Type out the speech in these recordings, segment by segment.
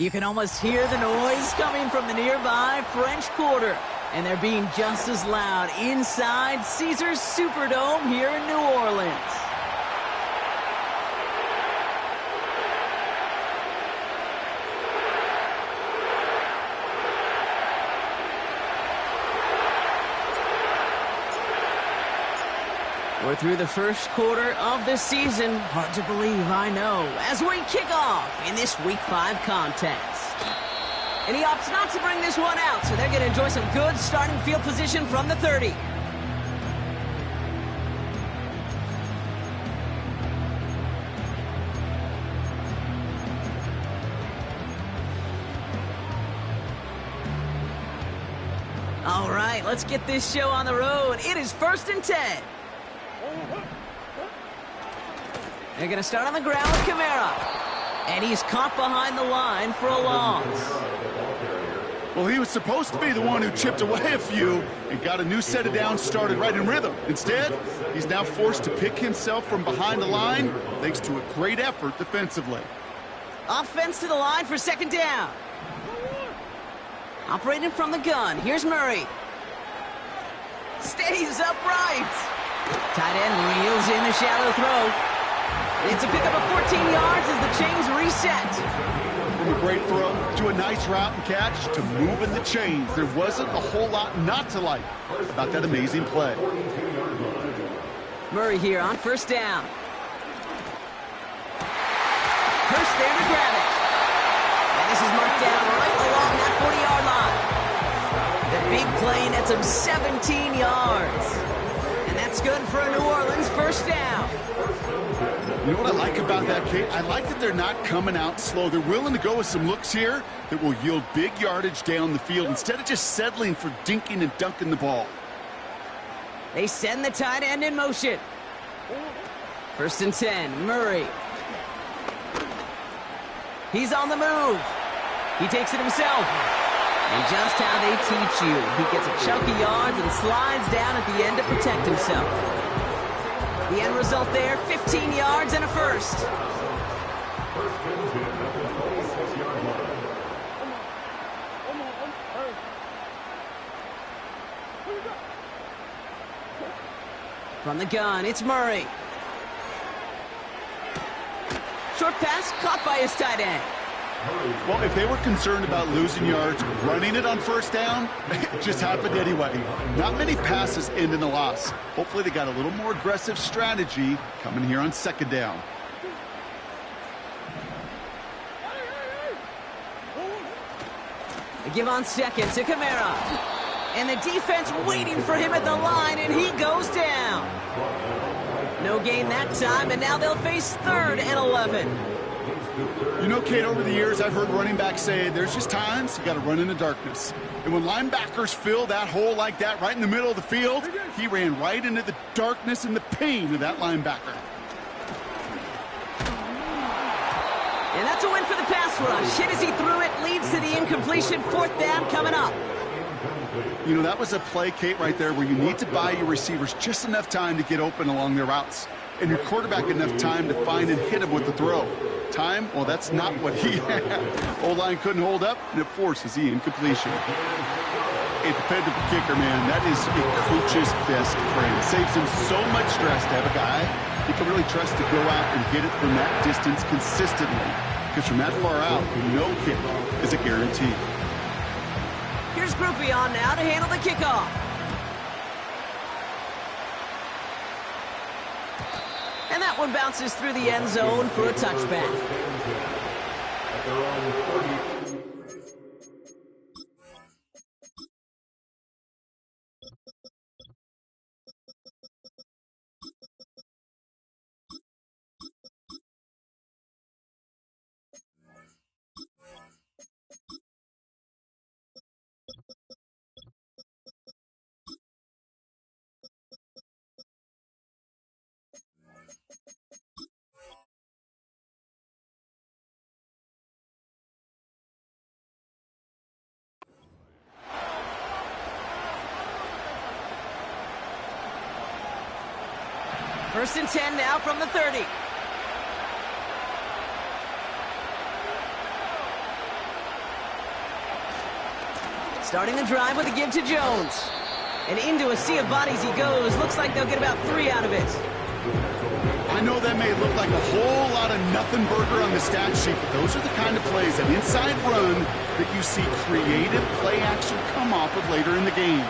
You can almost hear the noise coming from the nearby French Quarter. And they're being just as loud inside Caesars Superdome here in New Orleans. We're through the first quarter of the season. Hard to believe, I know, as we kick off in this Week 5 contest. And he opts not to bring this one out, so they're going to enjoy some good starting field position from the 30. All right, let's get this show on the road. It is 1st and 10. They're going to start on the ground with Kamara. And he's caught behind the line for a loss. Well, he was supposed to be the one who chipped away a few and got a new set of downs started right in rhythm. Instead, he's now forced to pick himself from behind the line thanks to a great effort defensively. Offense to the line for 2nd down. Operating from the gun. Here's Murray. Stays upright. Tight end reels in the shallow throw. It's a pickup of 14 yards as the chains reset. From a great throw to a nice route and catch to moving the chains, there wasn't a whole lot not to like about that amazing play. Murray here on 1st down. Hurst there to grab it. And this is marked down right along that 40-yard line. The big play nets him 17 yards. And that's good for a New Orleans 1st down. You know what I like about that, Kate? I like that they're not coming out slow. They're willing to go with some looks here that will yield big yardage down the field instead of just settling for dinking and dunking the ball. They send the tight end in motion. 1st and 10, Murray. He's on the move. He takes it himself. And just how they teach you. He gets a chunk of yards and slides down at the end to protect himself. The end result there, 15 yards and a first. From the gun, it's Murray. Short pass caught by his tight end. Well, if they were concerned about losing yards, running it on 1st down, it just happened anyway. Not many passes end in a loss. Hopefully they got a little more aggressive strategy coming here on 2nd down. They give on 2nd to Kamara. And the defense waiting for him at the line, and he goes down. No gain that time, and now they'll face 3rd and 11. You know, Kate, over the years, I've heard running backs say there's just times you got to run in the darkness. And when linebackers fill that hole like that right in the middle of the field, he ran right into the darkness and the pain of that linebacker. And that's a win for the pass rush. Hit as he threw it, leads to the incompletion. 4th down coming up. You know, that was a play, Kate, right there where you need to buy your receivers just enough time to get open along their routes. And your quarterback enough time to find and hit him with the throw. Time? Well, that's not what he had. O-line couldn't hold up, and it forces the incompletion. A dependable kicker, man, that is a coach's best friend. Saves him so much stress to have a guy he can really trust to go out and hit it from that distance consistently. Because from that far out, no kick is a guarantee. Here's Groupie on now to handle the kickoff. And that one bounces through the end zone for a touchback. First and 10 now from the 30. Starting the drive with a give to Jones. And into a sea of bodies he goes. Looks like they'll get about 3 out of it. I know that may look like a whole lot of nothing burger on the stat sheet, but those are the kind of plays, an inside run, that you see creative play action come off of later in the game.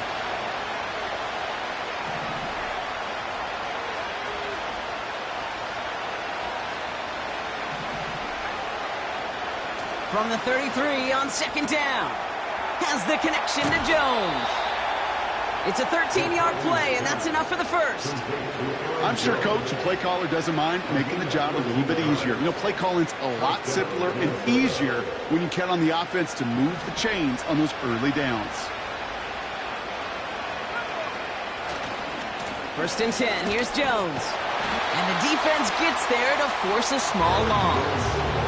From the 33 on second down. Has the connection to Jones. It's a 13-yard play, and that's enough for the first. I'm sure Coach, the play caller, doesn't mind making the job a little bit easier. You know, play calling's a lot simpler and easier when you count on the offense to move the chains on those early downs. First and 10, here's Jones. And the defense gets there to force a small loss.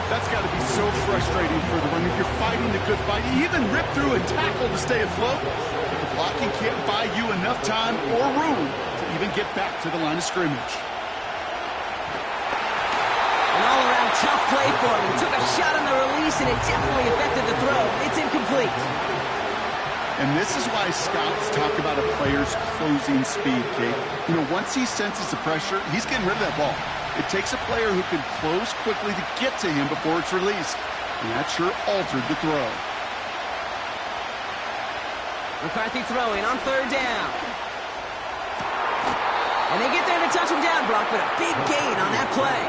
That's got to be so frustrating for the runner. You're fighting the good fight. You even rip through and tackle to stay afloat. But the blocking can't buy you enough time or room to even get back to the line of scrimmage. An all-around tough play for him. He took a shot on the release, and it definitely affected the throw. It's incomplete. And this is why scouts talk about a player's closing speed, Kate. You know, once he senses the pressure, he's getting rid of that ball. It takes a player who can close quickly to get to him before it's released. And that sure altered the throw. McCarthy throwing on third down. And they get there to touch him down, Brock, but a big gain on that play.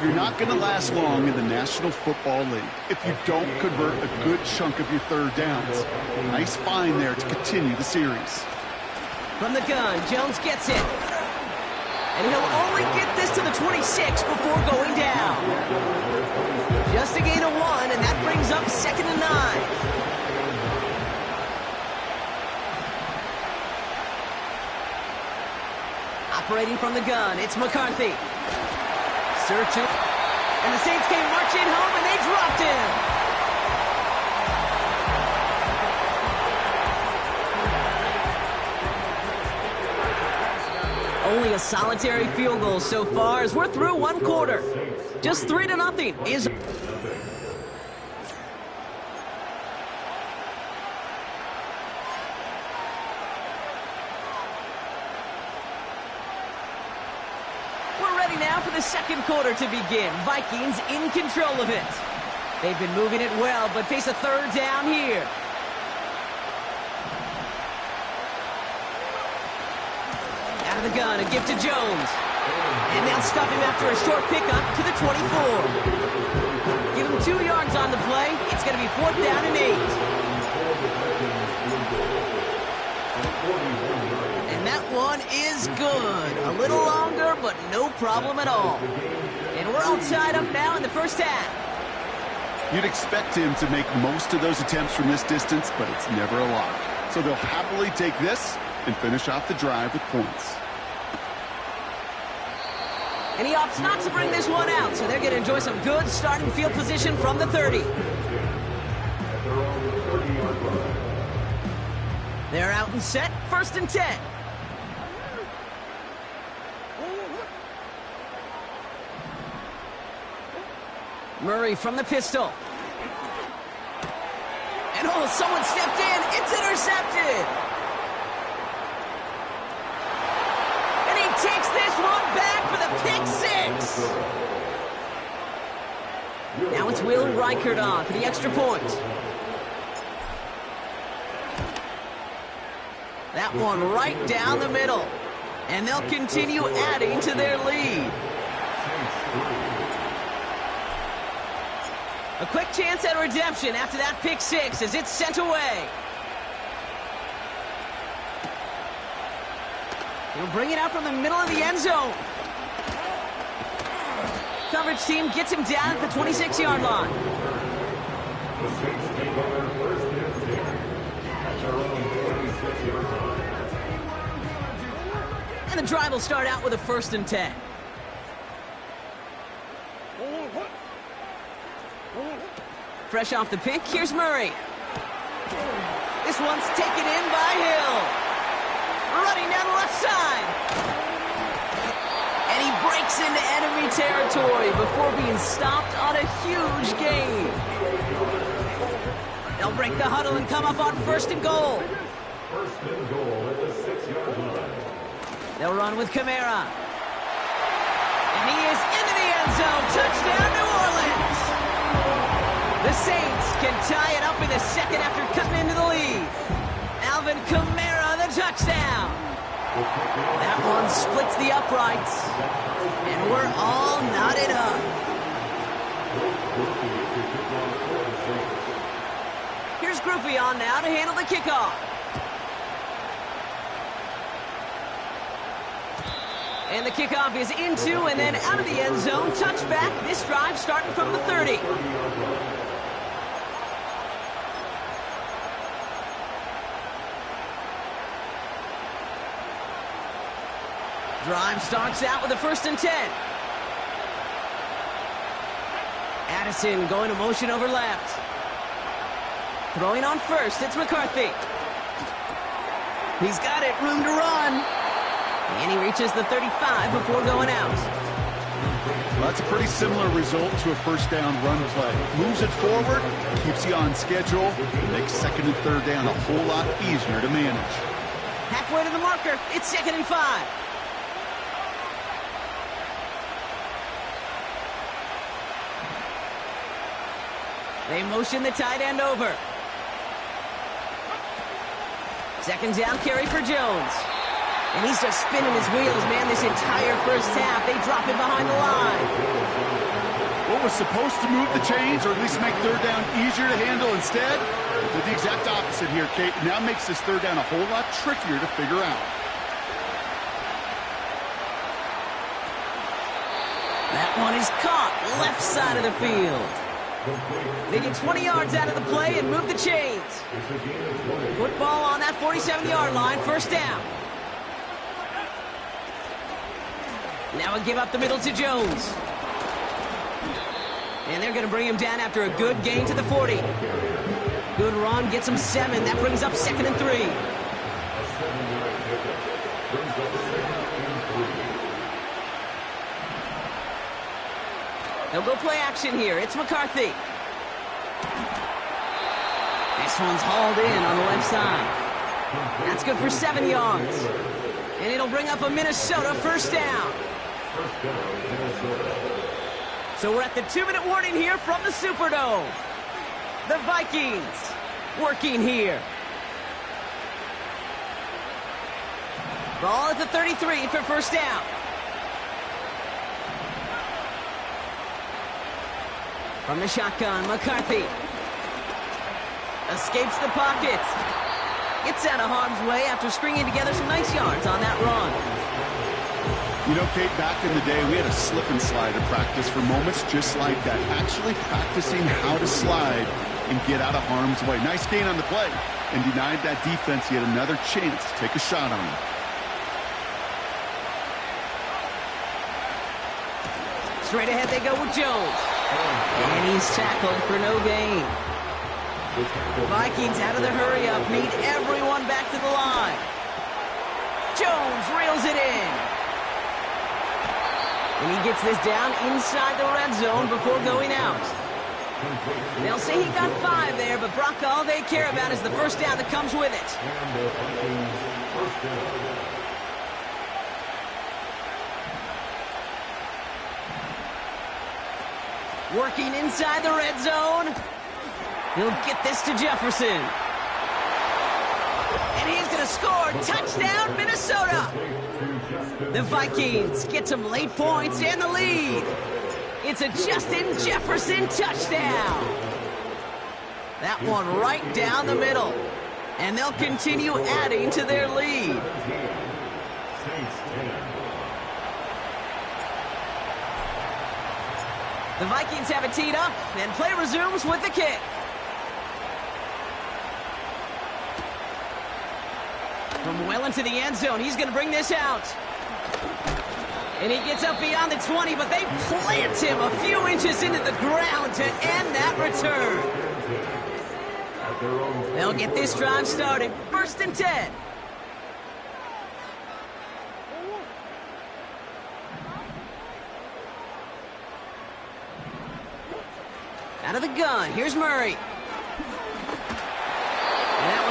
You're not going to last long in the National Football League if you don't convert a good chunk of your third downs. Nice find there to continue the series. From the gun, Jones gets it. And he'll only get this to the 26 before going down. Just a gain of 1, and that brings up 2nd and 9. Operating from the gun, it's McCarthy. Searching. And the Saints came marching home, and they dropped him. Only a solitary field goal so far as we're through one quarter. Just 3-0 is... We're ready now for the second quarter to begin. Vikings in control of it. They've been moving it well, but face a third down here. The gun, a gift to Jones. And they'll stop him after a short pickup to the 24. Give him 2 yards on the play. It's going to be 4th down and 8. And that one is good. A little longer, but no problem at all. And we're all tied up now in the first half. You'd expect him to make most of those attempts from this distance, but it's never a lot. So they'll happily take this and finish off the drive with points. And he opts not to bring this one out, so they're going to enjoy some good starting field position from the 30. They're out and set, 1st and 10. Murray from the pistol. And oh, someone stepped in. It's intercepted. And he takes this one back for the pick 6. Now it's Will Reichert on for the extra point. That one right down the middle. And they'll continue adding to their lead. A quick chance at redemption after that pick 6 as it's sent away. He'll bring it out from the middle of the end zone. Coverage team gets him down at the 26-yard line. And the drive will start out with a 1st and 10. Fresh off the pick, here's Murray. This one's taken in by Hill. Running down the left side. And he breaks into enemy territory before being stopped on a huge gain. They'll break the huddle and come up on 1st and goal. First and goal at the 6-yard line. They'll run with Kamara. And he is into the end zone. Touchdown, New Orleans. The Saints can tie it up in the second after cutting into the lead. Alvin Kamara, the touchdown. That one splits the uprights. And we're all knotted up. Here's Groupie on now to handle the kickoff. And the kickoff is into and then out of the end zone. Touchback. This drive starting from the 30. Drive starts out with a 1st and 10. Addison going to motion over left. Throwing on 1st, it's McCarthy. He's got it, room to run. And he reaches the 35 before going out. Well, that's a pretty similar result to a 1st down run play. Moves it forward, keeps you on schedule, makes 2nd and 3rd down a whole lot easier to manage. Halfway to the marker, it's 2nd and 5. They motion the tight end over. 2nd down carry for Jones. And he's just spinning his wheels, man, this entire 1st half. They drop him behind the line. What was supposed to move the chains, or at least make 3rd down easier to handle instead, did the exact opposite here, Kate. Now makes this 3rd down a whole lot trickier to figure out. That one is caught, left side of the field. They get 20 yards out of the play and move the chains. Football on that 47-yard line, 1st down. Now a give up the middle to Jones. And they're going to bring him down after a good gain to the 40. Good run, gets him 7. That brings up 2nd and 3. They'll go play action here. It's McCarthy. This one's hauled in on the left side. That's good for 7 yards. And it'll bring up a Minnesota 1st down. So we're at the 2-minute warning here from the Superdome. The Vikings working here. Ball at the 33 for 1st down. From the shotgun, McCarthy escapes the pocket. Gets out of harm's way after stringing together some nice yards on that run. You know, Kate, back in the day, we had a slip and slide at practice for moments just like that. Actually practicing how to slide and get out of harm's way. Nice gain on the play, and denied that defense yet another chance to take a shot on him. Straight ahead they go with Jones. And he's tackled for no gain. Vikings out of the hurry-up, need everyone back to the line. Jones reels it in. And he gets this down inside the red zone before going out. They'll say he got 5 there, but Brock, all they care about is the 1st down that comes with it. Working inside the red zone. He'll get this to Jefferson. And he's going to score. Touchdown, Minnesota. The Vikings get some late points and the lead. It's a Justin Jefferson touchdown. That one right down the middle. And they'll continue adding to their lead. The Vikings have it teed up, and play resumes with the kick. From well into the end zone, he's going to bring this out. And he gets up beyond the 20, but they plant him a few inches into the ground to end that return. They'll get this drive started. 1st and 10. Out of the gun, here's Murray.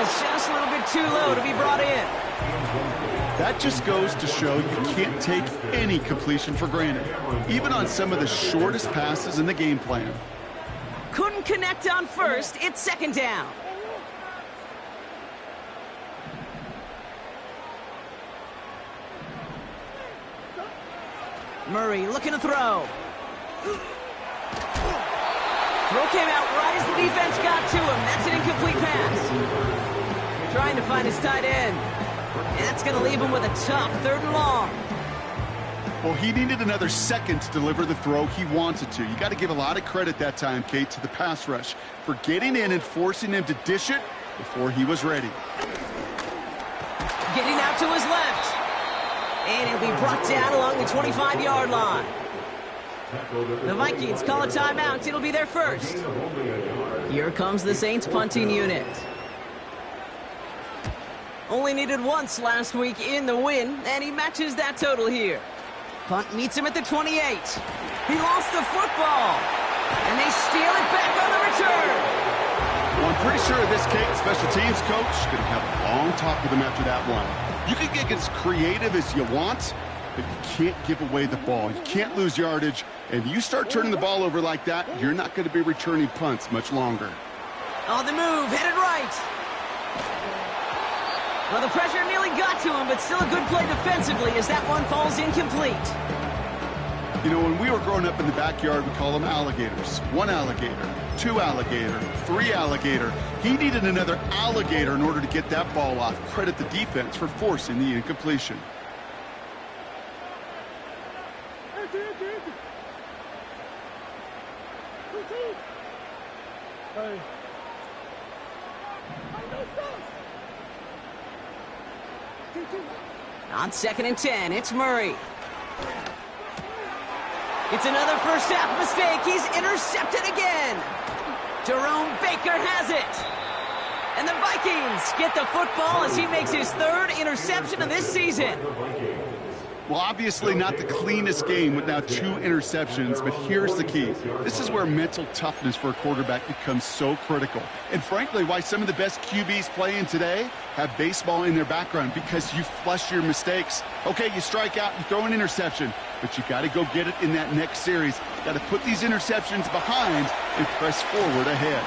is just a little bit too low to be brought in. That just goes to show you can't take any completion for granted, even on some of the shortest passes in the game plan. Couldn't connect on first. It's second down. Murray looking to throw. Throw came out right as the defense got to him. That's an incomplete pass. Trying to find his tight end. And that's going to leave him with a tough 3rd and long. Well, he needed another second to deliver the throw he wanted to. You got to give a lot of credit that time, Kate, to the pass rush for getting in and forcing him to dish it before he was ready. Getting out to his left. And he'll be brought down along the 25-yard line. The Vikings call a timeout. It'll be their first. Here comes the Saints punting unit. Only needed once last week in the win, and he matches that total here. Punt meets him at the 28. He lost the football, and they steal it back on the return. Well, I'm pretty sure this Kate special teams coach is going to have a long talk with him after that one. You can get as creative as you want, but you can't give away the ball. You can't lose yardage, and you start turning the ball over like that, you're not going to be returning punts much longer. On the move, headed right. Well, the pressure nearly got to him, but still a good play defensively as that one falls incomplete. You know, when we were growing up in the backyard, we call them alligators. 1 alligator, 2 alligator, 3 alligator. He needed another alligator in order to get that ball off. Credit the defense for forcing the incompletion. On 2nd and 10, it's Murray. It's another first half mistake. He's intercepted again. Jerome Baker has it. And the Vikings get the football as he makes his 3rd interception of this season. Well, obviously not the cleanest game with now 2 interceptions, but here's the key. This is where mental toughness for a quarterback becomes so critical. And frankly, why some of the best QBs playing today have baseball in their background, because you flush your mistakes. Okay, you strike out, you throw an interception, but you got to go get it in that next series. Got to put these interceptions behind and press forward ahead.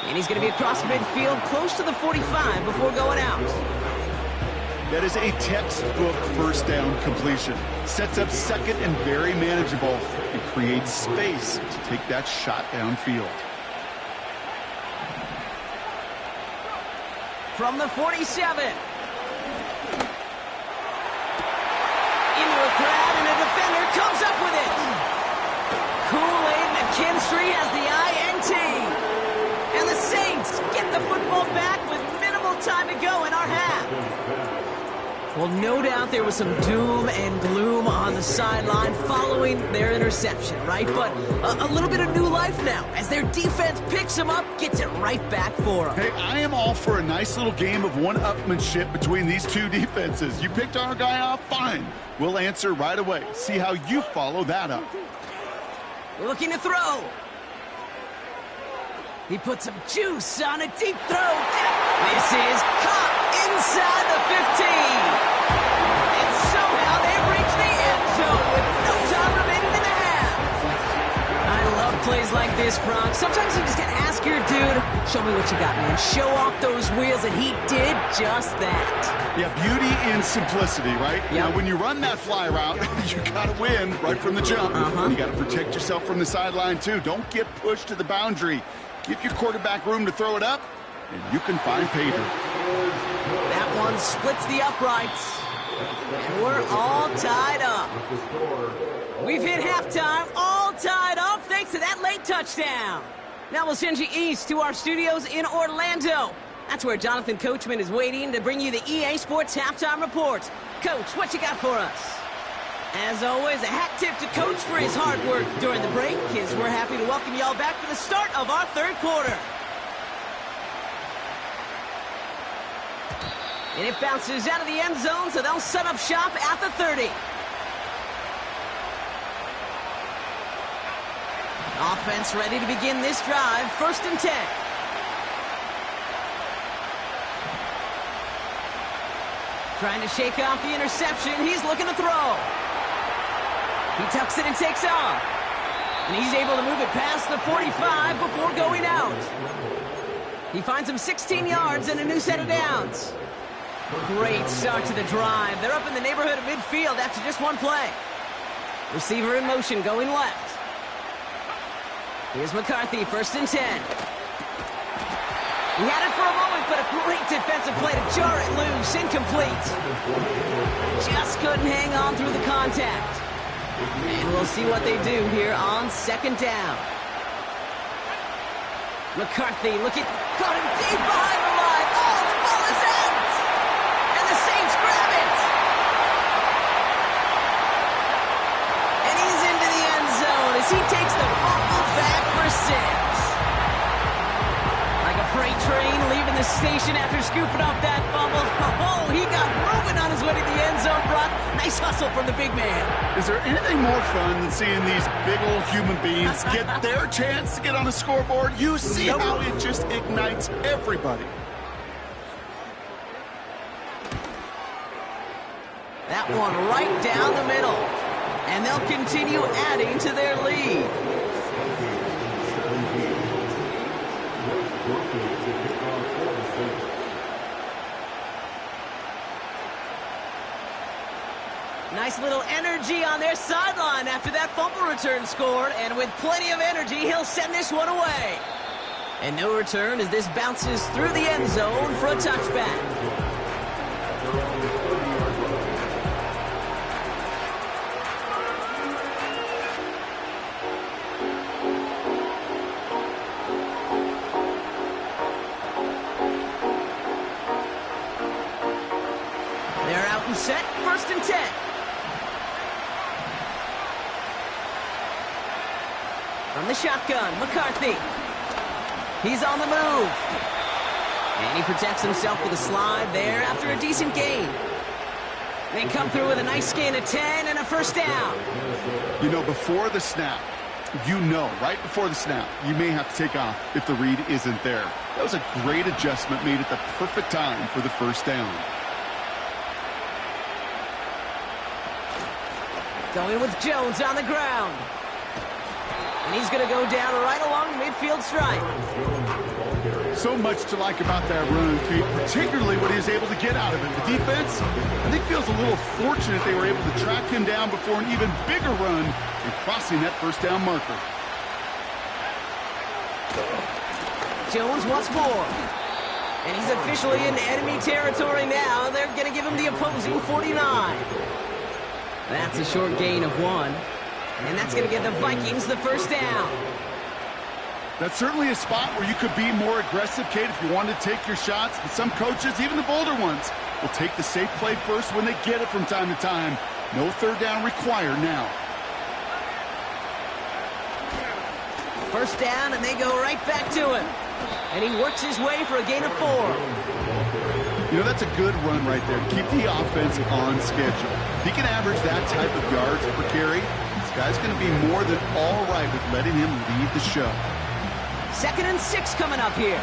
And he's going to be across midfield, close to the 45 before going out. That is a textbook first down completion. Sets up second and very manageable and creates space to take that shot downfield. From the 47. Into a crowd, and a defender comes up with it. Kool-Aid McKinstry has the INT. And the Saints get the football back with minimal time to go in our half. Well, no doubt there was some doom and gloom on the sideline following their interception, right? But a little bit of new life now as their defense picks them up, gets it right back for them. Hey, I am all for a nice little game of one-upmanship between these 2 defenses. You picked our guy off, fine. We'll answer right away. See how you follow that up. Looking to throw. He puts some juice on a deep throw. This is caught inside the 15. And somehow they've reached the end zone with no time remaining in the half. I love plays like this, Bronx. Sometimes you just gotta ask your dude, show me what you got, man. Show off those wheels, and he did just that. Yeah, beauty in simplicity, right? Yep. Now, when you run that fly route, you got to win right from the jump. You got to protect yourself from the sideline, too. Don't get pushed to the boundary. Give your quarterback room to throw it up, and you can find pay dirt. That one splits the uprights, and we're all tied up. We've hit halftime, all tied up, thanks to that late touchdown. Now we'll send you east to our studios in Orlando. That's where Jonathan Coachman is waiting to bring you the EA Sports Halftime Report. Coach, what you got for us? As always, a hat tip to Coach for his hard work during the break, as we're happy to welcome y'all back for the start of our 3rd quarter. And it bounces out of the end zone, so they'll set up shop at the 30. Offense ready to begin this drive, 1st and 10. Trying to shake off the interception. He's looking to throw. He tucks it and takes off. And he's able to move it past the 45 before going out. He finds him 16 yards and a new set of downs. Great start to the drive. They're up in the neighborhood of midfield after just one play. Receiver in motion going left. Here's McCarthy, 1st and 10. He had it for a moment, but a great defensive play to jar it loose. Incomplete. Just couldn't hang on through the contact. And we'll see what they do here on 2nd down. McCarthy looking, caught him deep behind the line. Oh, the ball is out! And the Saints grab it! And he's into the end zone as he takes the fumble back for 6. Like a freight train leaving the station after scooping up that fumble. Oh, he got moving on his way to the end zone, Brock. Nice hustle from the big man. Is there anything more fun than seeing these big old human beings get their chance to get on the scoreboard? You see how it just ignites everybody. That one right down the middle. And they'll continue adding to their lead. Nice little energy on their sideline after that fumble return scored. And with plenty of energy, he'll send this one away. And no return as this bounces through the end zone for a touchback. They're out and set, 1st and 10. From the shotgun, McCarthy. He's on the move. And he protects himself with a slide there after a decent gain. They come through with a nice gain of 10 and a 1st down. You know, before the snap, right before the snap, you may have to take off if the read isn't there. That was a great adjustment made at the perfect time for the 1st down. Going with Jones on the ground. And he's going to go down right along the midfield stripe. So much to like about that run, Pete, particularly what he was able to get out of it. The defense, I think, feels a little fortunate they were able to track him down before an even bigger run and crossing that 1st down marker. Jones once more. And he's officially in enemy territory now. They're going to give him the opposing 49. That's a short gain of 1. And that's going to give the Vikings the 1st down. That's certainly a spot where you could be more aggressive, Kate, if you wanted to take your shots. But some coaches, even the bolder ones, will take the safe play first when they get it from time to time. No 3rd down required now. 1st down, and they go right back to him. And he works his way for a gain of 4. You know, that's a good run right there. Keep the offense on schedule. If he can average that type of yards per carry, this guy's going to be more than all right with letting him lead the show. 2nd and 6 coming up here.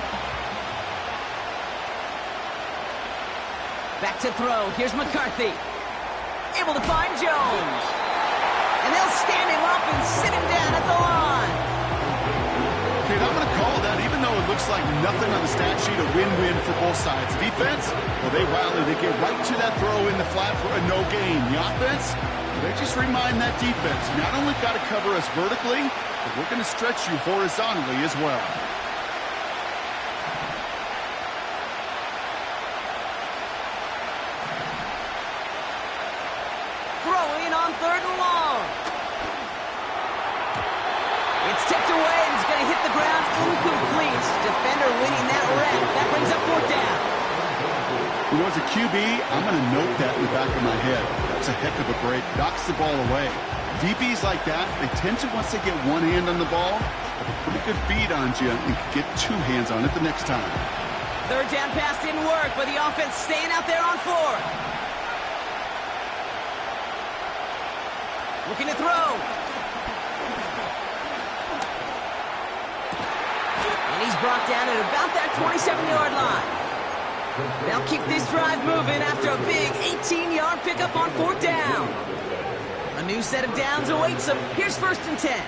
Back to throw. Here's McCarthy. Able to find Jones. And they'll stand him up and sit him down at the line. Okay, I'm going to call that, even though it looks like nothing on the stat sheet, a win-win for both sides. Defense, well, they rally. They get right to that throw in the flat for a no gain. The offense, they just remind that defense, not only got to cover us vertically, but we're going to stretch you horizontally as well. Throwing on 3rd and long. It's tipped away, and it's going to hit the ground incomplete. Defender winning that rep. That brings up 4th down. You know, as a QB, I'm going to note that in the back of my head. That's a heck of a break. Knocks the ball away. DBs like that, they tend to, once they get one hand on the ball, have a pretty good beat on you and can get 2 hands on it the next time. 3rd down pass didn't work, but the offense staying out there on 4th. Looking to throw. And he's brought down at about that 27-yard line. They'll keep this drive moving after a big 18-yard pickup on 4th down. A new set of downs awaits them. Here's 1st and 10.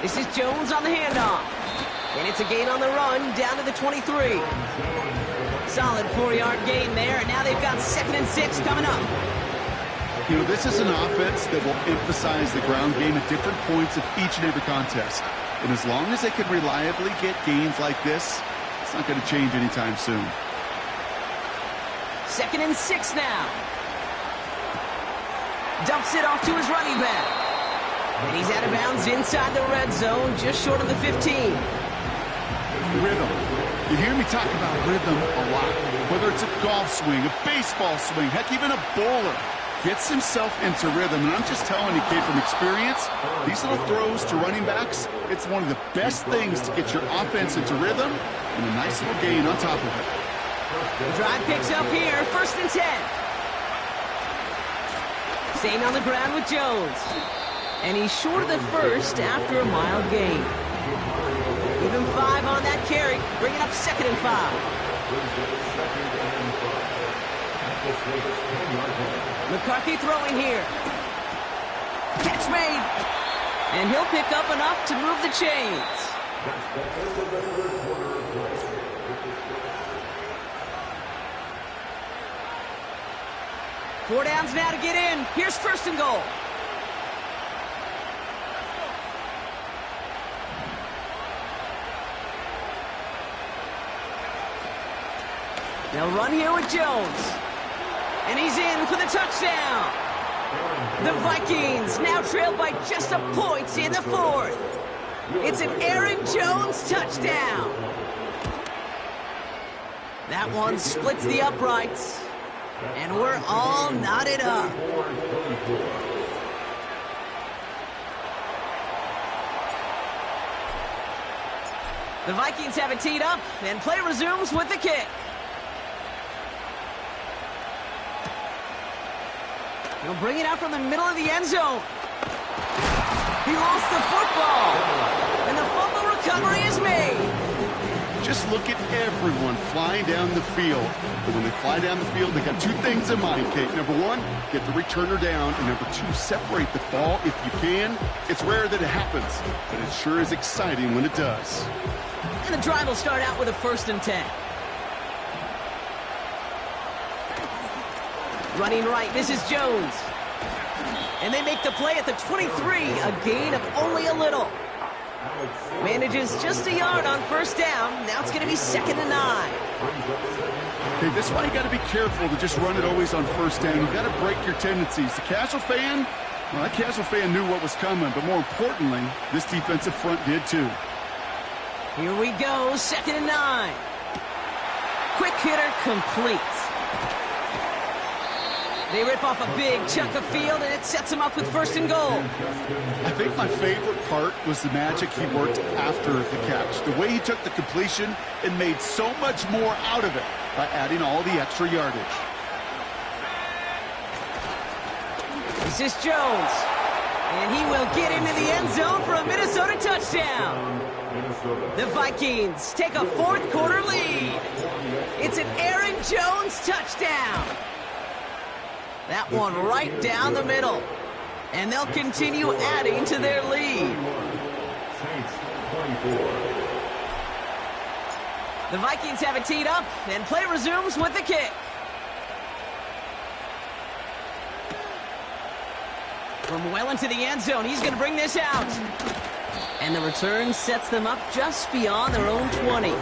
This is Jones on the handoff. And it's a gain on the run down to the 23. Solid 4-yard gain there, and now they've got 2nd and 6 coming up. You know, this is an offense that will emphasize the ground game at different points of each and every contest. And as long as they can reliably get gains like this, it's not going to change anytime soon. 2nd and 6 now. Dumps it off to his running back. And he's out of bounds inside the red zone, just short of the 15. Rhythm. You hear me talk about rhythm a lot. Whether it's a golf swing, a baseball swing, heck, even a bowler. Gets himself into rhythm, and I'm just telling you, kid, from experience, these little throws to running backs, it's one of the best things to get your offense into rhythm, and a nice little gain on top of it. The drive picks up here, 1st and 10. Staying on the ground with Jones. And he's short of the first after a mild gain. Give him 5 on that carry, bringing up 2nd and 5. McCarthy throwing here. Catch made. And he'll pick up enough to move the chains. Four downs now to get in. Here's 1st and goal. They'll run here with Jones. And he's in for the touchdown. The Vikings now trail by just a point in the 4th. It's an Aaron Jones touchdown. That one splits the uprights. And we're all knotted up. The Vikings have it teed up, and play resumes with the kick. He'll bring it out from the middle of the end zone. He lost the football. And the fumble recovery is made. Just look at everyone flying down the field. But when they fly down the field, they got 2 things in mind, Kate. Number 1, get the returner down. And number 2, separate the ball if you can. It's rare that it happens, but it sure is exciting when it does. And the drive will start out with a 1st and 10. Running right, this is Jones. And they make the play at the 23, a gain of only a little. Manages just a yard on 1st down. Now it's going to be 2nd and 9. Okay, this is why you got to be careful to just run it always on 1st down. You got to break your tendencies. The casual fan, well, that casual fan knew what was coming, but more importantly, this defensive front did too. Here we go, 2nd and 9. Quick hitter complete. They rip off a big chunk of field, and it sets them up with 1st and goal. I think my favorite part was the magic he worked after the catch. The way he took the completion and made so much more out of it by adding all the extra yardage. This is Jones. And he will get into the end zone for a Minnesota touchdown. The Vikings take a 4th quarter lead. It's an Aaron Jones touchdown. That one right down the middle. And they'll continue adding to their lead. The Vikings have it teed up, and play resumes with the kick. From well into the end zone, he's going to bring this out. And the return sets them up just beyond their own 20.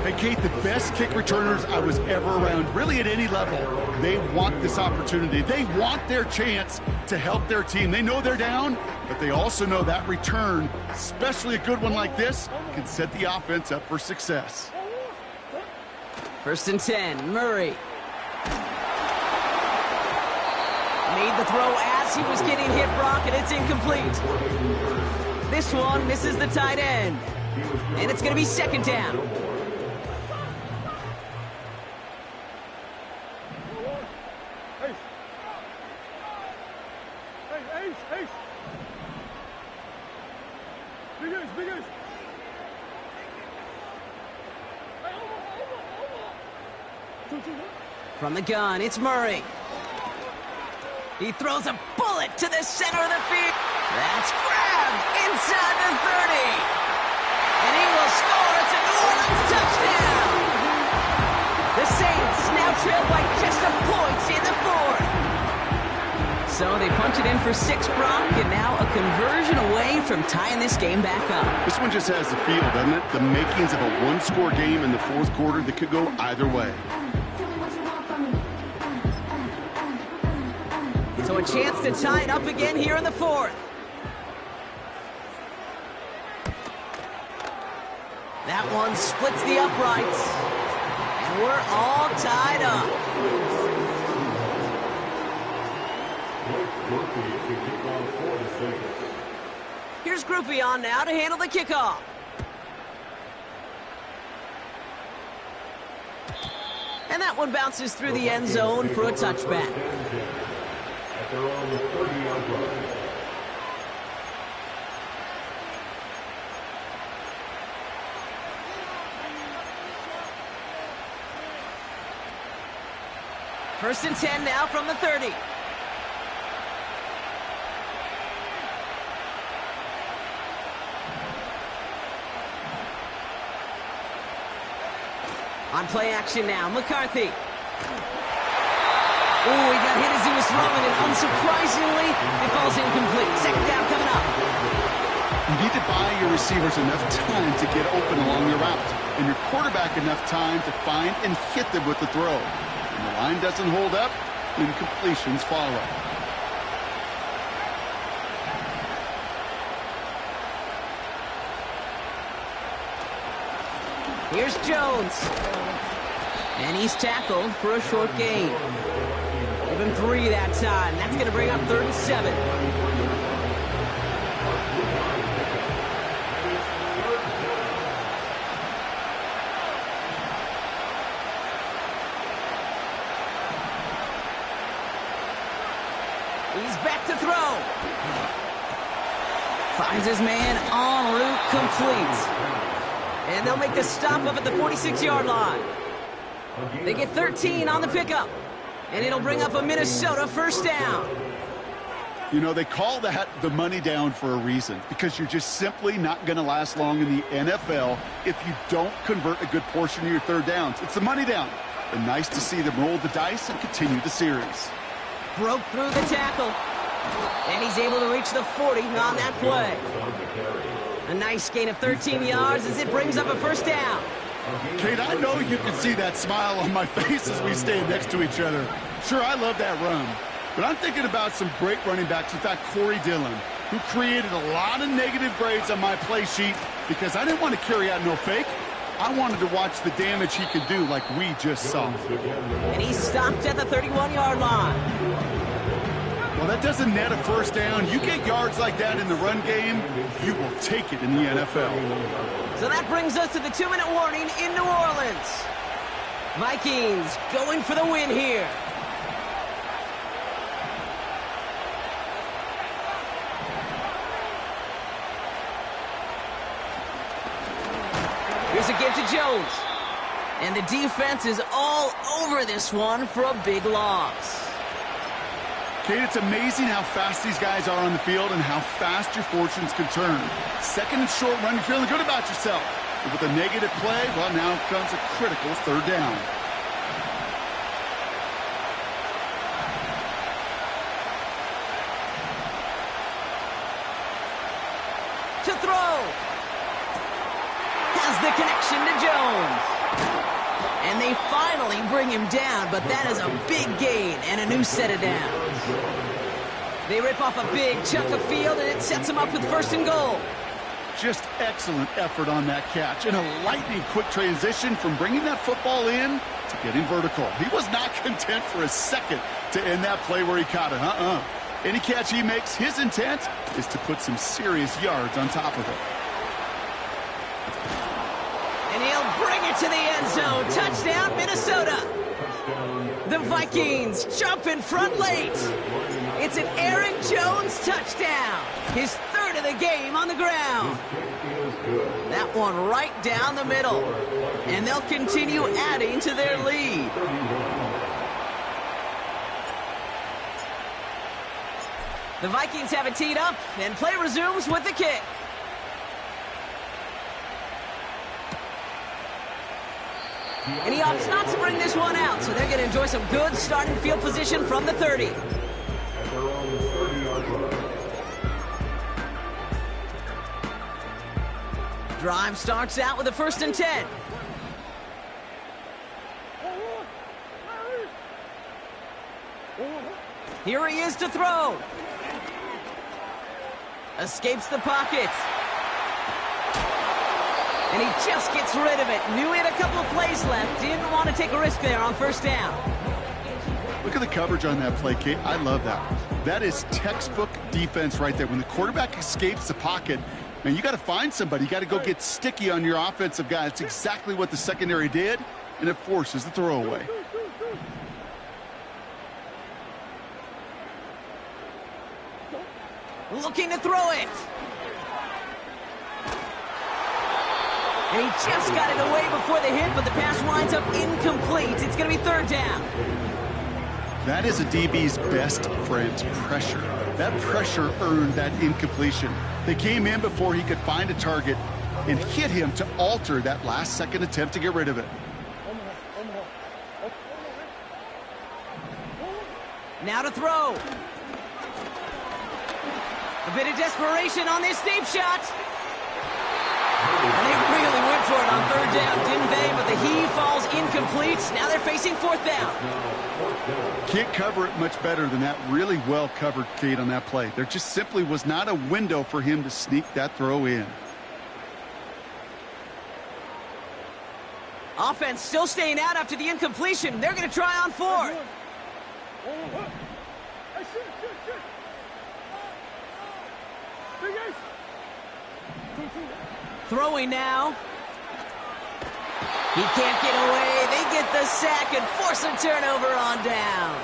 Hey, Kate, the best kick returners I was ever around, really at any level, they want this opportunity. They want their chance to help their team. They know they're down, but they also know that return, especially a good one like this, can set the offense up for success. 1st and 10, Murray. Made the throw as he was getting hit, Brock, and it's incomplete. This one misses the tight end. And it's going to be 2nd down. From the gun, it's Murray. He throws a bullet to the center of the field. That's grabbed inside the 30. And he will score. It's a New Orleans touchdown. The Saints now trail by just a point in the fourth. So they punch it in for 6, Brock, and now a conversion away from tying this game back up. This one just has the feel, doesn't it? The makings of a one-score game in the fourth quarter that could go either way. So a chance to tie it up again here in the fourth. That one splits the uprights. And we're all tied up. Here's Groupie on now to handle the kickoff. And that one bounces through the end zone for a touchback. At their own 30-yard line. First and 10 now from the 30. On play action now, McCarthy. Oh, he got hit as he was throwing, and unsurprisingly, it falls incomplete. Second down coming up. You need to buy your receivers enough time to get open along the route, and your quarterback enough time to find and hit them with the throw. When the line doesn't hold up, incompletions follow. Here's Jones. And he's tackled for a short gain. Give him 3 that time. That's going to bring up 3rd and 7. He's back to throw. Finds his man en route, complete. And they'll make the stop up at the 46-yard line. They get 13 on the pickup. And it'll bring up a Minnesota first down. You know, they call that the money down for a reason, because you're just simply not going to last long in the NFL if you don't convert a good portion of your third downs. It's the money down. And nice to see them roll the dice and continue the series. Broke through the tackle. And he's able to reach the 40 on that play. A nice gain of 13 yards as it brings up a first down. Kate, I know you can see that smile on my face as we stand next to each other. Sure, I love that run. But I'm thinking about some great running backs with that Corey Dillon, who created a lot of negative grades on my play sheet because I didn't want to carry out no fake. I wanted to watch the damage he could do like we just saw. And he stopped at the 31-yard line. Well, that doesn't net a first down. You get yards like that in the run game, you will take it in the NFL. So that brings us to the 2-minute warning in New Orleans. Vikings going for the win here. Here's a give to Jones. And the defense is all over this one for a big loss. Kate, it's amazing how fast these guys are on the field and how fast your fortunes can turn. Second and short run, you're feeling good about yourself. But with a negative play, well, now comes a critical third down. To throw. Has the connection to Jones. And they finally bring him down, but that is a big gain and a new set of downs. They rip off a big chunk of field, and it sets them up with 1st and goal. Just excellent effort on that catch, and a lightning quick transition from bringing that football in to getting vertical. He was not content for a second to end that play where he caught it. Any catch he makes, his intent is to put some serious yards on top of it. And he'll bring it to the end zone. Touchdown, Minnesota. The Vikings jump in front late. It's an Aaron Jones touchdown. His 30th of the game on the ground. That one right down the middle. And they'll continue adding to their lead. The Vikings have it teed up, and play resumes with the kick. And he opts not to bring this one out, so they're going to enjoy some good starting field position from the 30. Drive starts out with a 1st and 10. Here he is to throw. Escapes the pocket. And he just gets rid of it. Knew he had a couple of plays left. Didn't want to take a risk there on 1st down. Look at the coverage on that play, Kate. I love that. That is textbook defense right there. When the quarterback escapes the pocket, man, you got to find somebody. You got to go get sticky on your offensive guy. That's exactly what the secondary did, and it forces the throwaway. Looking to throw it. And he just got it away before the hit, but the pass winds up incomplete. It's going to be 3rd down. That is a DB's best friend, pressure. That pressure earned that incompletion. They came in before he could find a target and hit him to alter that last-second attempt to get rid of it. Now to throw. A bit of desperation on this deep shot. And they really went for it on 3rd down, didn't they? But the heave falls incomplete. Now they're facing 4th down. Can't cover it much better than that. Really well covered, Kate, on that play. There just simply was not a window for him to sneak that throw in. Offense still staying out after the incompletion. They're going to try on 4th. Throwing now. He can't get away. They get the sack and force a turnover on down.